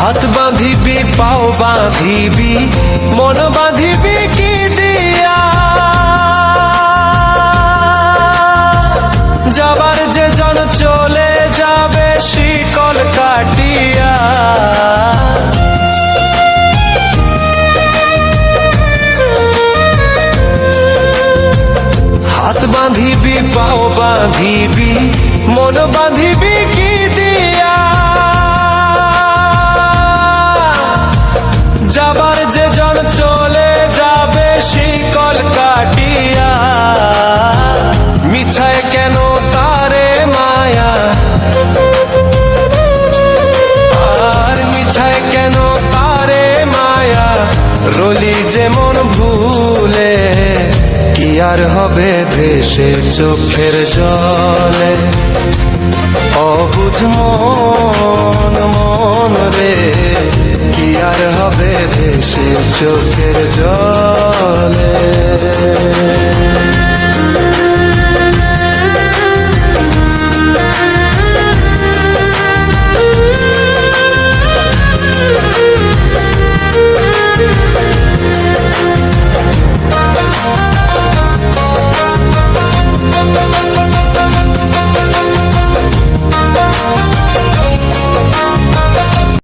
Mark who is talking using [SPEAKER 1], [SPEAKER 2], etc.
[SPEAKER 1] হাত বাঁধিবি পাও বাঁধিবি মন বাঁধিবি কি দিয়া, যাবার যে জন চলে যাবে শিকল কাটিয়া। হাত বাঁধিবি পাও বাঁধিবি মন বাঁধিবি কি দিয়া, যাবার যে জন চলে যাবে শিকল কাটিয়া। মিছায় কেন তারে মায়া, আর মিছায় কেন তারে মায়া, রলি যেমন ভুলে কি আর হবে ভেসে চোখের জলে। অবুঝ মন মন রে কি আর হবে ভেসে চোখের জলে।